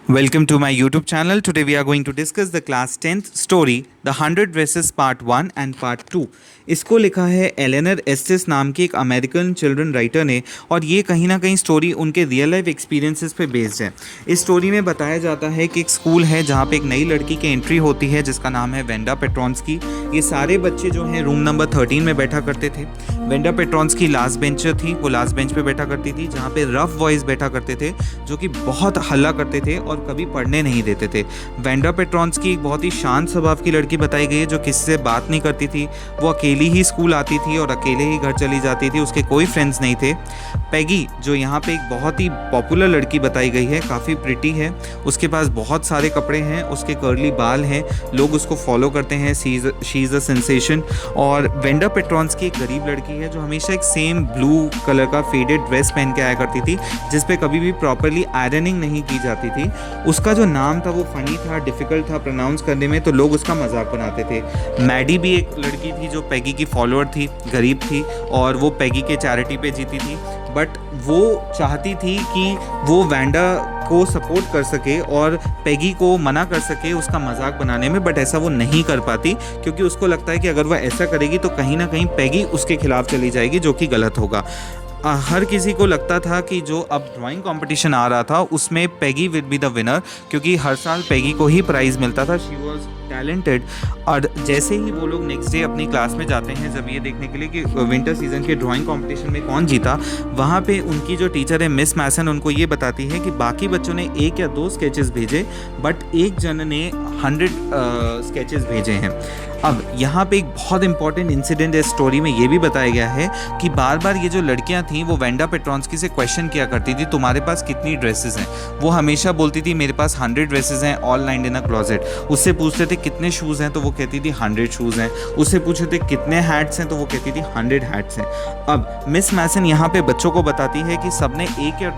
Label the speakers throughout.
Speaker 1: Welcome to my YouTube channel. Today we are going to discuss the class 10th story, The 100 Dresses Part 1 and Part 2. इसको लिखा है एलेनर एस्टिस नाम की एक American children writer ने, और ये कहीं ना कहीं स्टोरी उनके रियल लाइफ एक्सपीरियंसेस पे बेस्ड है। इस स्टोरी में बताया जाता है कि एक स्कूल है जहाँ पे एक नई लड़की की एंट्री होती है जिसका नाम है वेंडा पेट्रॉन्स्की। ये सारे बच्चे जो हैं रूम नंबर 13 में बैठा करते थे। वेंडा पेट्रॉन्स्की लास्ट बेंचर थी, वो लास्ट बेंच पे बैठा करती थी जहाँ पे रफ बॉयज़ बैठा करते थे जो कि बहुत हल्ला करते थे और कभी पढ़ने नहीं देते थे। वेंडा पेट्रॉन्स्की एक बहुत ही शांत स्वभाव की लड़की बताई गई है जो किसी से बात नहीं करती थी। वो अकेली ही स्कूल आती थी और अकेले ही घर चली जाती थी, उसके कोई फ्रेंड्स नहीं थे। पैगी जो यहाँ पे एक बहुत ही पॉपुलर लड़की बताई गई है, काफ़ी प्रिटी है, उसके पास बहुत सारे कपड़े हैं, उसके कर्ली बाल हैं, लोग उसको फॉलो करते हैं, शी इज़ अ सेंसेशन। और वेंडा पेट्रॉन्स्की एक गरीब लड़की है जो हमेशा एक सेम ब्लू कलर का फेडेड ड्रेस पहन के आया करती थी जिस पे कभी भी प्रॉपरली आयरनिंग नहीं की जाती थी। उसका जो नाम था वो फनी था, डिफ़िकल्ट था प्रोनाउंस करने में, तो लोग उसका मजाक बनाते थे। मैडी भी एक लड़की थी जो पैगी की फॉलोअर थी, गरीब थी और वो पैगी के चैरिटी पे जीती थी, बट वो चाहती थी कि वो वेंडा को सपोर्ट कर सके और पैगी को मना कर सके उसका मजाक बनाने में, बट ऐसा वो नहीं कर पाती क्योंकि उसको लगता है कि अगर वह ऐसा करेगी तो कहीं ना कहीं पैगी उसके खिलाफ चली जाएगी जो कि गलत होगा। हर किसी को लगता था कि जो अब ड्राइंग कंपटीशन आ रहा था उसमें पैगी विल बी द विनर क्योंकि हर साल पैगी को ही प्राइज़ मिलता था, शी वॉज टैलेंटेड। और जैसे ही वो लोग नेक्स्ट डे अपनी क्लास में जाते हैं जब ये देखने के लिए कि विंटर सीजन के ड्राइंग कंपटीशन में कौन जीता, वहाँ पे उनकी जो टीचर है मिस मैसन उनको ये बताती है कि बाकी बच्चों ने 1 या 2 स्केचेस भेजे बट एक जन ने 100 स्केचेस भेजे हैं। अब यहाँ पे एक बहुत इंपॉर्टेंट इंसिडेंट है स्टोरी में ये भी बताया गया है कि बार बार ये जो लड़कियाँ थीं वो वेंडा पेट्रॉन्स्की से क्वेश्चन किया करती थी तुम्हारे पास कितनी ड्रेसेस हैं। वो हमेशा बोलती थी मेरे पास 100 ड्रेसेस हैं ऑल लाइंड इन अ क्लोजेट। उससे पूछते थे कितने शूज़ हैं तो वो कहती थी 100 शूज़ हैं। उससे पूछते थे कितने हैट्स हैं तो वो कहती थी 100 हैट्स हैं। अब मिस मैसन यहाँ पे बच्चों को बताती है कि सबने 1 या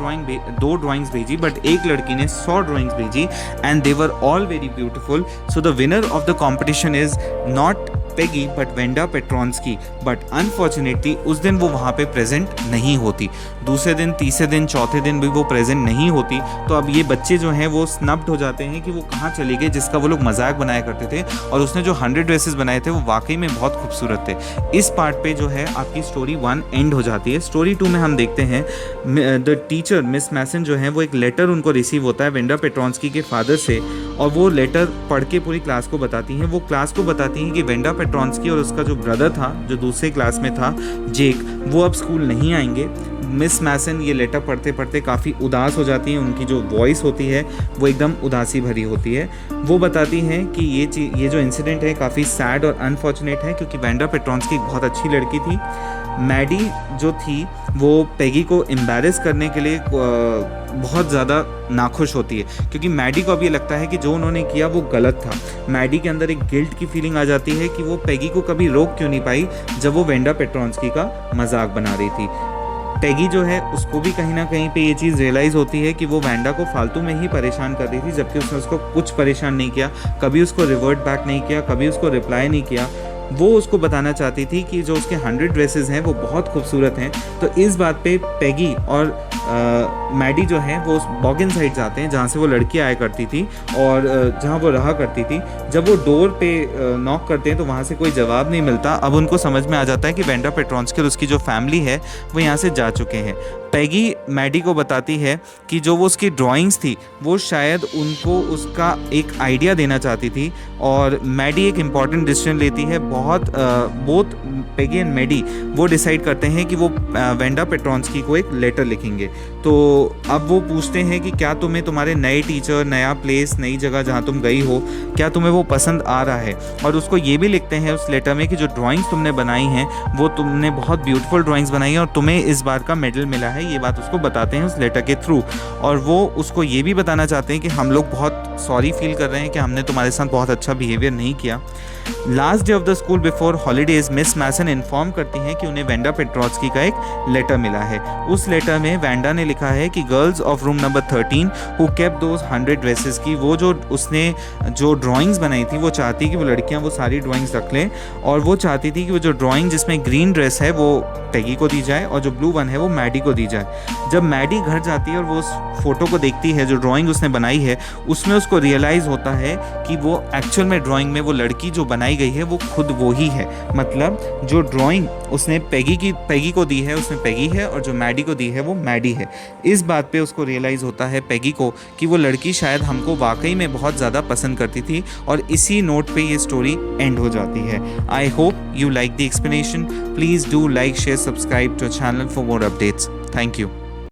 Speaker 1: 2 ड्राइंग्स भेजी बट एक लड़की ने 100 ड्राइंग्स भेजी and they were all very beautiful. So the winner of the competition is not Peggy but Wanda Petronski. But unfortunately उस दिन वो वहाँ पे प्रेजेंट नहीं होती। दूसरे दिन, तीसरे दिन, चौथे दिन भी वो प्रेजेंट नहीं होती। तो अब ये बच्चे जो हैं वो स्नब्ड हो जाते हैं कि वो कहाँ चले गए जिसका वो लोग मजाक बनाया करते थे, और उसने जो 100 ड्रेसेस बनाए थे वो वाकई में बहुत खूबसूरत थे। इस पार्ट पे जो है आपकी स्टोरी 1 एंड हो जाती है। स्टोरी 2 में हम देखते हैं द टीचर मिस मैसन जो है वो एक लेटर उनको रिसीव होता है वेंडा पेट्रॉन्स्की के फादर से, और वो लेटर पढ़ के पूरी क्लास को बताती हैं। वो क्लास को बताती हैं कि वेंडा पेट्रॉन्स्की और उसका जो ब्रदर था जो दूसरे क्लास में था जेक, वो अब स्कूल नहीं आएंगे। मिस मैसन ये लेटर पढ़ते पढ़ते काफ़ी उदास हो जाती हैं, उनकी जो वॉइस होती है वो एकदम उदासी भरी होती है। वो बताती हैं कि ये जो इंसिडेंट है काफ़ी सैड और अनफॉर्चुनेट है क्योंकि वेंडा पेट्रॉन्स्की एक बहुत अच्छी लड़की थी। मैडी जो थी वो पैगी को एम्बैरेस करने के लिए बहुत ज़्यादा नाखुश होती है क्योंकि मैडी को अब ये लगता है कि जो उन्होंने किया वो गलत था। मैडी के अंदर एक गिल्ट की फीलिंग आ जाती है कि वो पैगी को कभी रोक क्यों नहीं पाई जब वो वेंडा पेट्रॉन्स्की का मजाक बना रही थी। पैगी जो है उसको भी कहीं ना कहीं पे ये चीज़ रियलाइज़ होती है कि वो वेंडा को फालतू में ही परेशान कर रही थी जबकि उसने उसको कुछ परेशान नहीं किया, कभी उसको रिवर्ट बैक नहीं किया, कभी उसको रिप्लाई नहीं किया। वो उसको बताना चाहती थी कि जो उसके 100 ड्रेसेस हैं वो बहुत खूबसूरत हैं। तो इस बात पे पैगी और मैडी जो है वो उस बॉगिन साइड जाते हैं जहाँ से वो लड़की आया करती थी और जहाँ वो रहा करती थी। जब वो डोर पे नॉक करते हैं तो वहाँ से कोई जवाब नहीं मिलता। अब उनको समझ में आ जाता है कि वेंडा पेट्रॉन्स्की और उसकी जो फैमिली है वो यहाँ से जा चुके हैं। पैगी मैडी को बताती है कि जो वो उसकी ड्राइंग्स थी वो शायद उनको उसका एक आइडिया देना चाहती थी, और मैडी एक इम्पॉर्टेंट डिसीजन लेती है। बोथ पैगी एंड मैडी वो डिसाइड करते हैं कि वो वेंडा पेट्रॉन्स्की को एक लेटर लिखेंगे। तो अब वो पूछते हैं कि क्या तुम्हें तुम्हारे नए टीचर, नया प्लेस, नई जगह जहाँ तुम गई हो, क्या तुम्हें वो पसंद आ रहा है। और उसको ये भी लिखते हैं उस लेटर में कि जो ड्राइंग्स तुमने बनाई हैं वो तुमने बहुत ब्यूटीफुल ड्राइंग्स बनाई हैं और तुम्हें इस बार का मेडल मिला है। ये बात उसको बताते हैं उस लेटर के थ्रू, और वो उसको ये भी बताना चाहते हैं कि हम लोग बहुत सॉरी फील कर रहे हैं कि हमने तुम्हारे साथ बहुत अच्छा बिहेवियर नहीं किया। Last day of the school before holidays Miss Mason inform करती हैं कि उन्हें वेंडा पेट्रॉन्स्की का एक लेटर मिला है। उस लेटर में वेंडा ने लिखा है है कि girls of room number 13 who kept those 100 dresses की, वो जो उसने जो ड्राइंग्स बनाई थी वो चाहती कि वो लड़कियां वो सारी ड्राइंग्स रख लें, और वो चाहती थी कि वो जो ड्राइंग जिसमें ग्रीन ड्रेस है वो पेगी को दी जाए और जो ब्लू वन है वो मैडी को दी जाए। जब मैडी घर जाती है और वो उस फोटो को देखती है जो ड्राइंग उसने बनाई है, उसमें उसको रियलाइज़ होता है कि वो एक्चुअल में ड्राइंग में वो लड़की जो बनाई गई है वो खुद वो ही है। मतलब जो ड्राइंग उसने पेगी को दी है उसमें पेगी है, और जो मैडी को दी है वो मैडी है। इस बात पे उसको रियलाइज़ होता है पेगी को कि वो लड़की शायद हमको वाकई में बहुत ज़्यादा पसंद करती थी, और इसी नोट पे ये स्टोरी एंड हो जाती है। I hope you like the explanation. Please do like, share, subscribe to channel for more updates. Thank you.